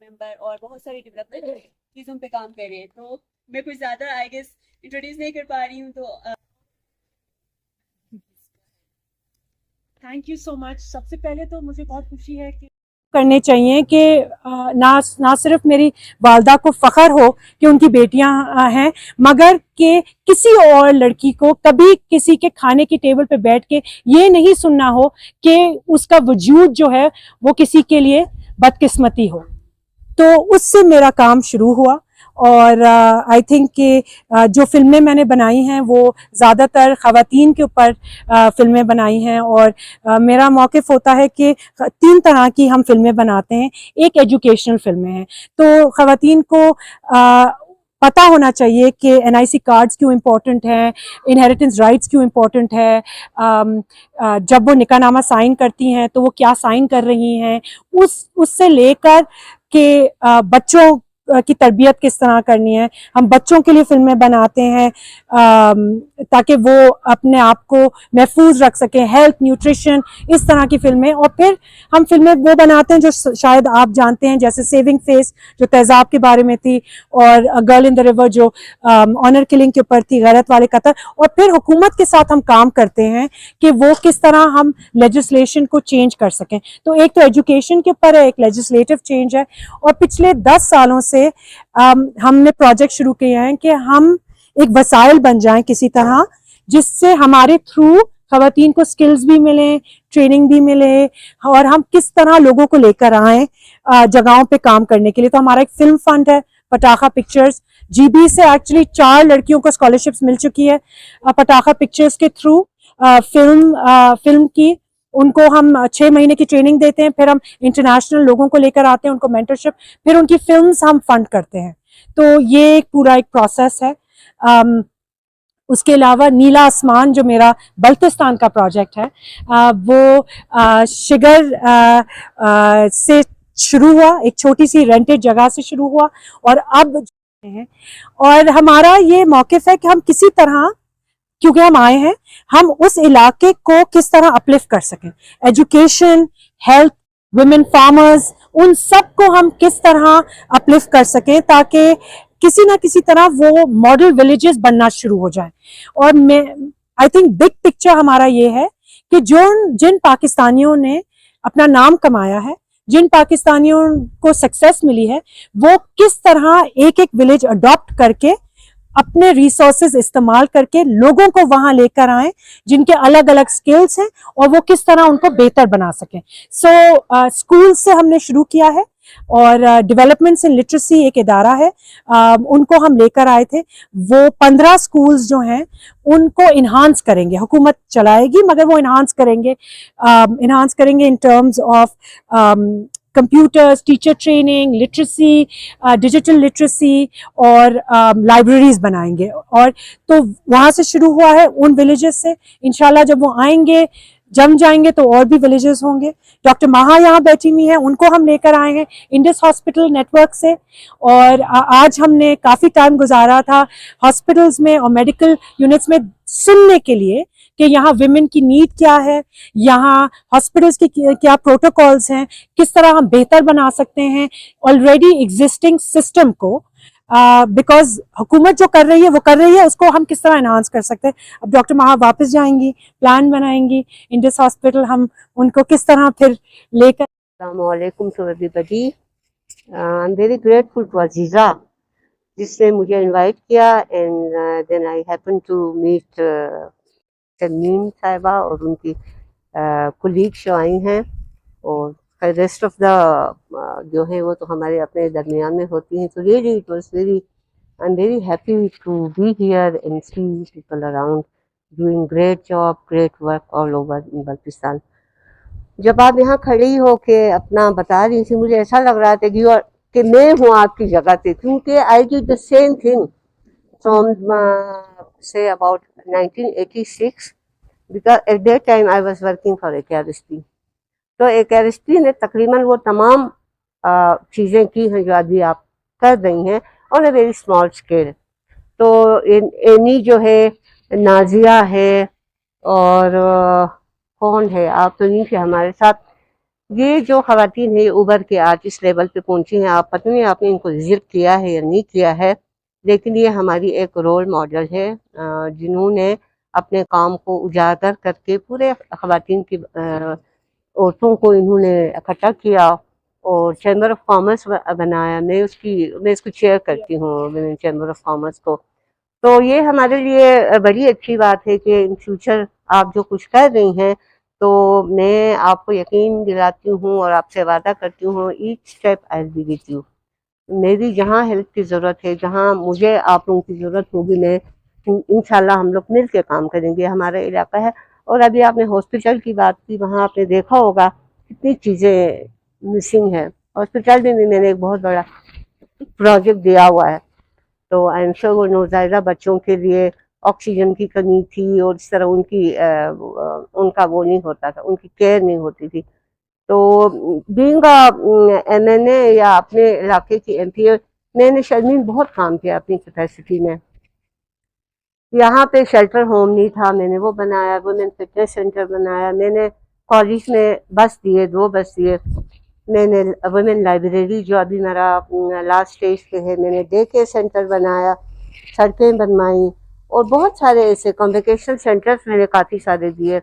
ممبر اور بہت ساری ڈیولپمنٹ چیزوں پہ کام کر رہے ہیں، تو میں کچھ زیادہ آئی گیس انٹروڈیوس نہیں کر پا رہی ہوں، تو تھینک یو سو مچ. سب سے پہلے تو مجھے بہت خوشی ہے کہ کرنے چاہیے کہ نہ صرف میری والدہ کو فخر ہو کہ ان کی بیٹیاں ہیں، مگر کہ کسی اور لڑکی کو کبھی کسی کے کھانے کی ٹیبل پہ بیٹھ کے یہ نہیں سننا ہو کہ اس کا وجود جو ہے وہ کسی کے لیے بدقسمتی ہو. تو اس سے میرا کام شروع ہوا، اور آئی تھنک کہ جو فلمیں میں نے بنائی ہیں وہ زیادہ تر خواتین کے اوپر فلمیں بنائی ہیں، اور میرا موقف ہوتا ہے کہ 3 طرح کی ہم فلمیں بناتے ہیں. ایک ایجوکیشنل فلمیں ہیں، تو خواتین کو پتہ ہونا چاہیے کہ NIC کارڈز کیوں امپورٹنٹ ہیں، انہیریٹنس رائٹس کیوں امپورٹنٹ ہے، جب وہ نکاح نامہ سائن کرتی ہیں تو وہ کیا سائن کر رہی ہیں، اس سے لے کر کہ بچوں کی تربیت کس طرح کرنی ہے. ہم بچوں کے لیے فلمیں بناتے ہیں تاکہ وہ اپنے آپ کو محفوظ رکھ سکیں، ہیلتھ، نیوٹریشن، اس طرح کی فلمیں. اور پھر ہم فلمیں وہ بناتے ہیں جو شاید آپ جانتے ہیں، جیسے سیونگ فیس جو تیزاب کے بارے میں تھی، اور گرل ان دا ریور جو آنر کلنگ کے اوپر تھی، غیرت والے قتل. اور پھر حکومت کے ساتھ ہم کام کرتے ہیں کہ وہ کس طرح ہم لیجسلیشن کو چینج کر سکیں. تو ایک تو ایجوکیشن کے اوپر ہے، ایک لیجسلیٹو چینج ہے. اور پچھلے 10 سالوں سے ہم نے پروجیکٹ شروع کیے ہیں کہ ہم ایک وسائل بن جائیں کسی طرح، جس سے ہمارے تھرو خواتین کو سکلز بھی ملیں، ٹریننگ بھی ملے، اور ہم کس طرح لوگوں کو لے کر آئیں جگہوں پہ کام کرنے کے لیے. تو ہمارا ایک فلم فنڈ ہے پٹاخہ پکچرز. GB سے ایکچولی 4 لڑکیوں کو اسکالرشپس مل چکی ہے پٹاخہ پکچرز کے تھرو. فلم کی ان کو ہم 6 مہینے کی ٹریننگ دیتے ہیں، پھر ہم انٹرنیشنل لوگوں کو لے کر آتے ہیں، ان کو مینٹرشپ، پھر ان کی فلمز ہم فنڈ کرتے ہیں. تو یہ ایک پورا ایک پروسیس ہے. اس کے علاوہ نیلا آسمان جو میرا بلتستان کا پروجیکٹ ہے، وہ شگر سے شروع ہوا، ایک چھوٹی سی رینٹڈ جگہ سے شروع ہوا، اور اب ہیں. اور ہمارا یہ موقف ہے کہ ہم کسی طرح، کیونکہ ہم آئے ہیں، ہم اس علاقے کو کس طرح اپلفٹ کر سکیں. ایجوکیشن، ہیلتھ، ویمن فارمرز، ان سب کو ہم کس طرح اپلفٹ کر سکیں تاکہ کسی نہ کسی طرح وہ ماڈل ولیجز بننا شروع ہو جائیں. اور میں آئی تھنک بگ پکچر ہمارا یہ ہے کہ جن پاکستانیوں نے اپنا نام کمایا ہے، جن پاکستانیوں کو سکسیس ملی ہے، وہ کس طرح ایک ایک ولیج اڈاپٹ کر کے اپنے ریسورسز استعمال کر کے لوگوں کو وہاں لے کر آئیں جن کے الگ الگ سکلز ہیں، اور وہ کس طرح ان کو بہتر بنا سکیں. سو اسکول سے ہم نے شروع کیا ہے، اور ڈیولپمنٹس ان لٹریسی ایک ادارہ ہے، ان کو ہم لے کر آئے تھے. وہ 15 سکولز جو ہیں ان کو انہانس کریں گے، حکومت چلائے گی مگر وہ انہانس کریں گے in terms of computers, teacher training, literacy, digital literacy, اور لائبریریز بنائیں گے. اور تو وہاں سے شروع ہوا ہے ان ولیجز سے. انشاءاللہ جب وہ آئیں گے، جم جائیں گے، تو اور بھی ولیجز ہوں گے. ڈاکٹر مہا یہاں بیٹھی ہوئی ہیں، ان کو ہم لے کر آئے ہیں انڈس ہاسپٹل نیٹ ورک سے. اور آج ہم نے کافی ٹائم گزارا تھا ہاسپٹلز میں اور میڈیکل یونٹس میں سننے کے لیے کہ یہاں ویمن کی نیڈ کیا ہے، یہاں ہاسپٹلز کی کیا پروٹوکولز ہیں، کس طرح ہم بہتر بنا سکتے ہیں آلریڈی ایگزسٹنگ سسٹم کو. بیکاز حکومت جو کر رہی ہے وہ کر رہی ہے، اس کو ہم کس طرح انہانس کر سکتے ہیں. اب ڈاکٹر مہا واپس جائیں گی، پلان بنائیں گی انڈس ہاسپٹل، ہم ان کو کس طرح پھر لے کر. السلام علیکم to everybody. I'm very grateful to Aziza جس نے مجھے انوائٹ کیا، and then I happened to meet ترمیم صاحبہ اور ان کی کولیگس جو آئی ہیں، اور ریسٹ آف دا جو ہیں وہ تو ہمارے اپنے درمیان میں ہوتی ہیں. So really it was I'm very happy to be here and see people around doing great job, great work all over in Baltistan. جب آپ یہاں کھڑی ہو کے اپنا بتا رہی تھی، مجھے ایسا لگ رہا تھا کہ میں ہوں آپ کی جگہ پہ، کیونکہ I did the same thing from say about 1986 because at that time I was working for AKRSP. تو AKRSP نے تقریباً وہ تمام چیزیں کی ہیں جو ابھی آپ کر رہی ہیں on a very small scale. تو اینی جو ہے، نازیہ ہے، اور کون ہے، آپ تو نہیں تھے ہمارے ساتھ، یہ جو خواتین ہیں ابھر کے آج اس لیول پہ پہنچی ہیں، آپ پتہ نہیں آپ نے ان کو ذکر کیا ہے یا نہیں کیا ہے، لیکن یہ ہماری ایک رول ماڈل ہے جنہوں نے اپنے کام کو اجاگر کر کے پورے خواتین کی عورتوں کو انہوں نے اکٹھا کیا اور چیمبر آف کامرس بنایا. میں اس کو چیئر کرتی ہوں ویمن چیمبر آف کامرس کو. تو یہ ہمارے لیے بڑی اچھی بات ہے کہ ان فیوچر آپ جو کچھ کر رہی ہیں، تو میں آپ کو یقین دلاتی ہوں اور آپ سے وعدہ کرتی ہوں each step I will be with you. میری جہاں ہیلپ کی ضرورت ہے، جہاں مجھے آپ لوگوں کی ضرورت ہوگی، میں انشاءاللہ ہم لوگ مل کے کام کریں گے. ہمارا علاقہ ہے. اور ابھی آپ نے ہاسپٹل کی بات کی، وہاں آپ نے دیکھا ہوگا کتنی چیزیں مسنگ ہیں. ہاسپٹل میں بھی میں نے ایک بہت بڑا پروجیکٹ دیا ہوا ہے. تو آئی ایم شیور وہ نوزائیدہ بچوں کے لیے آکسیجن کی کمی تھی اور اس طرح ان کا وہ نہیں ہوتا تھا، ان کی کیئر نہیں ہوتی تھی. تو بینگ ایم این اے یا اپنے علاقے کی ایم پی اے، میں نے شرمین بہت کام کیا اپنی کیپیسٹی میں. یہاں پہ شیلٹر ہوم نہیں تھا، میں نے وہ بنایا. وومن فٹنس سینٹر بنایا. میں نے کالج میں بس دیے، 2 بس دیے. میں نے وومن لائبریری جو ابھی میرا لاسٹ اسٹیج پہ ہے، میں نے ڈے کیئر سینٹر بنایا، سڑکیں بنوائیں اور بہت سارے ایسے کنویکیشن سینٹرز میں نے کافی سارے دیے.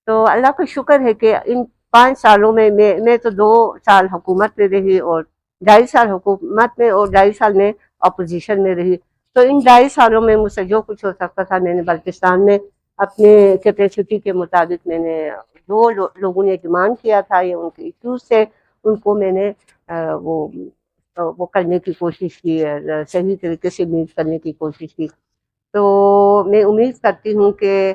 تو اللہ کا شکر ہے کہ ان 5 سالوں میں تو 2 سال حکومت میں رہی اور 2.5 سال حکومت میں اور 2.5 سال میں اپوزیشن میں رہی. تو ان 2.5 سالوں میں مجھ سے جو کچھ ہو سکتا تھا میں نے بلوچستان میں اپنے کیپیسٹی کے مطابق میں نے جو لوگوں نے ڈیمانڈ کیا تھا یا ان کے ایشوز سے ان کو میں نے وہ کرنے کی کوشش کی، صحیح طریقے سے میٹ کرنے کی کوشش کی. تو میں امید کرتی ہوں کہ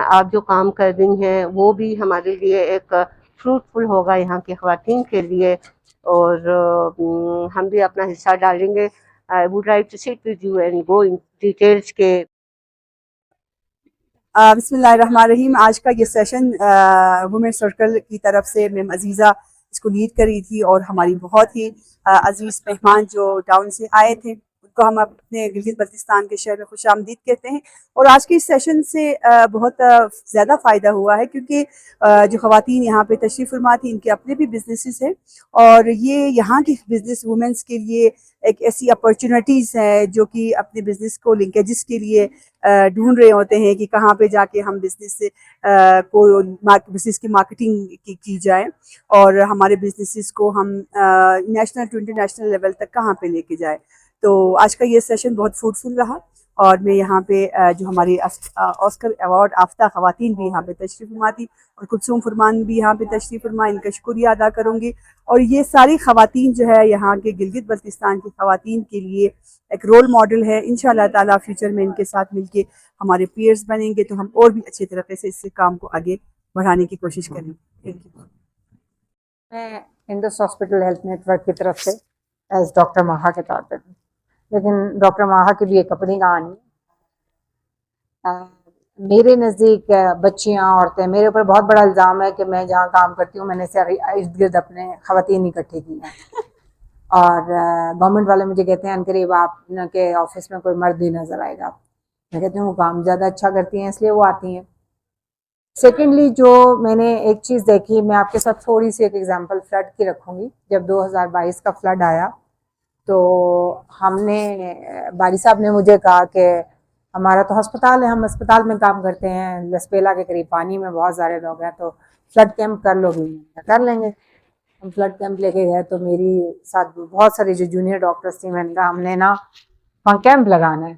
آپ جو کام کر رہی ہیں وہ بھی ہمارے لیے ایک فروٹفل ہوگا یہاں کی خواتین کے لیے، اور ہم بھی اپنا حصہ ڈالیں گے. I would like to sit with you and go in details کے بسم اللہ الرحمن الرحیم. آج کا یہ سیشن وومن سرکل کی طرف سے میم عزیزہ اس کو لیڈ کری تھی، اور ہماری بہت ہی عزیز مہمان جو ٹاؤن سے آئے تھے ان کو ہم اپنے گلگت بلتستان کے شہر میں خوش آمدید کہتے ہیں. اور آج کے اس سیشن سے بہت زیادہ فائدہ ہوا ہے، کیونکہ جو خواتین یہاں پہ تشریف فرما تھی ان کے اپنے بھی بزنسز ہیں، اور یہ یہاں کی بزنس وومنس کے لیے ایک ایسی اپرچونٹیز ہے جو کہ اپنے بزنس کو لنکیجز کے لیے ڈھونڈ رہے ہوتے ہیں کہ کہاں پہ جا کے ہم بزنس کی مارکیٹنگ کی جائے، اور ہمارے بزنسز کو ہم نیشنل ٹو انٹرنیشنل لیول تک کہاں پہ لے کے جائے. تو آج کا یہ سیشن بہت فروٹفل رہا، اور میں یہاں پہ جو ہماری آسکر ایوارڈ یافتہ خواتین بھی یہاں پہ تشریف فرما تھی، اور کلثوم فرمان بھی یہاں پہ تشریف فرما، ان کا شکریہ ادا کروں گی. اور یہ ساری خواتین جو ہے یہاں کے گلگت بلتستان کی خواتین کے لیے ایک رول ماڈل ہے. انشاءاللہ تعالیٰ فیوچر میں ان کے ساتھ مل کے ہمارے پیئرز بنیں گے تو ہم اور بھی اچھے طریقے سے اس کام کو آگے بڑھانے کی کوشش کریں گے. Thank you. میں Indus hospital health network کی طرف سے ایز ڈاکٹر ماہا کے طور پر، لیکن ڈاکٹر ماہا کی بھی ایک اپنی کہانی. میرے نزدیک بچیاں، عورتیں، میرے اوپر بہت بڑا الزام ہے کہ میں جہاں کام کرتی ہوں میں نے ارد گرد اپنے خواتین اکٹھے کی ہیں، اور گورنمنٹ والے مجھے کہتے ہیں عنقریب آپ کے آفس میں کوئی مرد ہی نظر آئے گا. میں کہتی ہوں وہ کام زیادہ اچھا کرتی ہیں اس لیے وہ آتی ہیں. سیکنڈلی جو میں نے ایک چیز دیکھی، میں آپ کے ساتھ تھوڑی سی ایک ایگزامپل فلڈ کی رکھوں گی. جب 2022 کا فلڈ آیا تو ہم نے باری صاحب نے مجھے کہا کہ ہمارا تو ہسپتال ہے، ہم اسپتال میں کام کرتے ہیں، لسپیلا کے قریب پانی میں بہت سارے لوگ ہیں، تو فلڈ کیمپ کر لو گی؟ کر لیں گے. ہم فلڈ کیمپ لے کے گئے تو میری ساتھ بہت سارے جو جونیئر ڈاکٹرس تھیں، میں نے کہا ہم نے نا وہاں کیمپ لگانا ہے.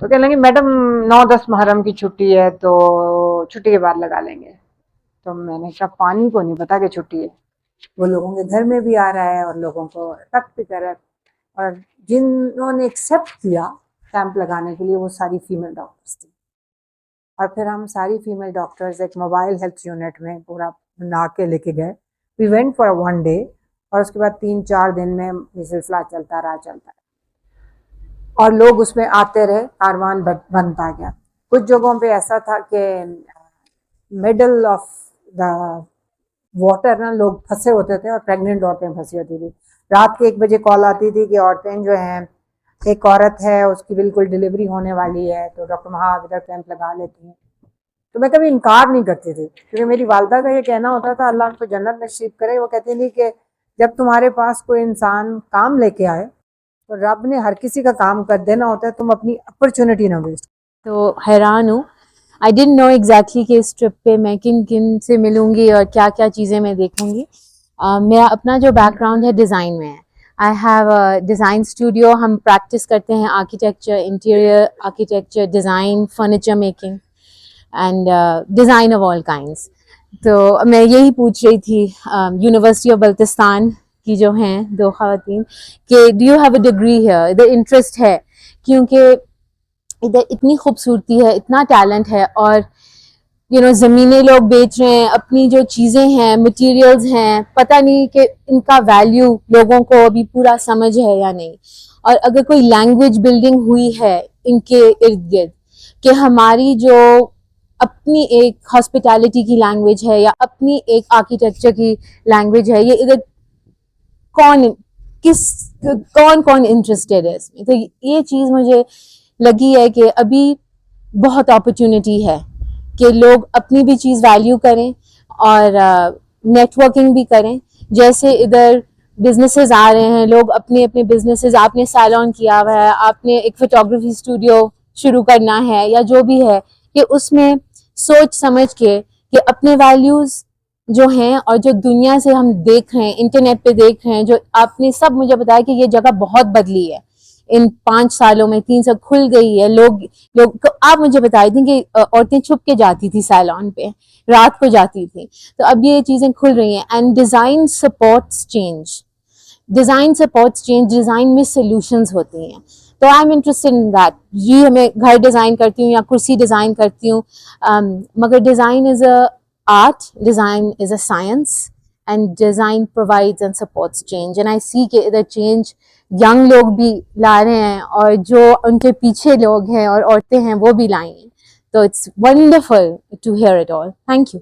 تو کہنے لگے میڈم 9-10 محرم کی چھٹی ہے تو چھٹی کے بعد لگا لیں گے. تو میں نے کہا پانی کو نہیں پتا کہ چھٹی ہے، وہ لوگوں کے گھر میں بھی آ رہا ہے اور لوگوں کو تک بھی کر رہا ہے. اور جنہوں نے ایکسیپٹ کیا کیمپ لگانے کے لیے وہ ساری فیمیل ڈاکٹرس تھیں. اور پھر ہم ساری فیمیل ڈاکٹرز ایک موبائل ہیلتھ یونٹ میں پورا بنا کے لے کے گئے. وی وینٹ فار 1 day، اور اس کے بعد 3-4 دن میں یہ سلسلہ چلتا رہا. اور لوگ اس میں آتے رہے، کاروان بنتا گیا. کچھ جگہوں پہ ایسا تھا کہ مڈل آف دا واٹر نا لوگ پھنسے ہوتے تھے، اور پریگننٹ عورتیں پھنسی ہوتی تھی. رات کے 1 بجے کال آتی تھی کہ عورتیں جو ہیں، ایک عورت ہے اس کی بالکل ڈلیوری ہونے والی ہے تو ڈاکٹر مہا ادھر کیمپ لگا لیتی ہیں. تو میں کبھی انکار نہیں کرتی تھی, کیونکہ میری والدہ کا یہ کہنا ہوتا تھا اللہ ان کو جنت نصیب کرے. وہ کہتی تھی کہ جب تمہارے پاس کوئی انسان کام لے کے آئے تو رب نے ہر کسی کا کام کر دینا ہوتا ہے, تم اپنی اپرچونٹی نہ ویسٹ. تو حیران ہوں, آئی ڈنٹ نو ایگزیکٹلی کہ اس ٹرپ پہ میں کن کن سے ملوں گی اور کیا کیا چیزیں میں دیکھوں گی. میرا اپنا جو بیک گراؤنڈ ہے ڈیزائن میں ہے. I have a design studio. ہم پریکٹس کرتے ہیں architecture, interior architecture, design, furniture making and design of all kinds. تو میں یہی پوچھ رہی تھی یونیورسٹی آف بلتستان کی جو ہیں دو خواتین کہ do you have a degree here, ادھر انٹرسٹ ہے کیونکہ ادھر اتنی خوبصورتی ہے, اتنا ٹیلنٹ ہے, اور زمینیں لوگ بیچ رہے ہیں, اپنی جو چیزیں ہیں, مٹیریلز ہیں, پتہ نہیں کہ ان کا ویلیو لوگوں کو ابھی پورا سمجھ ہے یا نہیں. اور اگر کوئی لینگویج بلڈنگ ہوئی ہے ان کے ارد گرد کہ ہماری جو اپنی ایک ہاسپٹیلٹی کی لینگویج ہے یا اپنی ایک آرکیٹیکچر کی لینگویج ہے, یہ ادھر کون انٹرسٹیڈ ہے اس میں. تو یہ چیز مجھے لگی ہے کہ ابھی بہت اپرچونٹی ہے کہ لوگ اپنی بھی چیز ویلیو کریں اور نیٹ ورکنگ بھی کریں. جیسے ادھر بزنسز آ رہے ہیں, لوگ اپنے اپنے بزنسز, آپ نے سیلون کیا ہوا ہے, آپ نے ایک فوٹوگرافی اسٹوڈیو شروع کرنا ہے یا جو بھی ہے, کہ اس میں سوچ سمجھ کے کہ اپنے ویلیوز جو ہیں اور جو دنیا سے ہم دیکھ رہے ہیں, انٹرنیٹ پہ دیکھ رہے ہیں, جو آپ نے سب مجھے بتایا کہ یہ جگہ بہت بدلی ہے ان 5 سالوں میں, 3 سال کھل گئی ہے. لوگ آپ مجھے بتائی تھیں کہ عورتیں چھپ کے جاتی تھی سیلون پہ, رات کو جاتی تھیں, تو اب یہ چیزیں کھل رہی ہیں. And design supports change, design میں سولوشنز ہوتی ہیں. تو I am interested in that. جی میں گھر ڈیزائن کرتی ہوں یا کرسی ڈیزائن کرتی ہوں, مگر design is a art, design is a science, and design provides and supports change. And I see کہ ادھر چینج ینگ لوگ بھی لا رہے ہیں اور جو ان کے پیچھے لوگ ہیں اور عورتیں ہیں وہ بھی لائی ہیں. تو it's wonderful to hear it all. Thank you.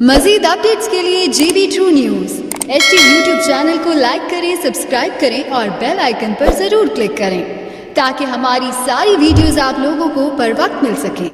مزید اپڈیٹس کے لیے GB True News HT YouTube channel کو لائک کریں, سبسکرائب کریں اور بیل آئیکن پر ضرور کلک کریں تاکہ ہماری ساری ویڈیوز آپ لوگوں کو پر وقت مل سکیں.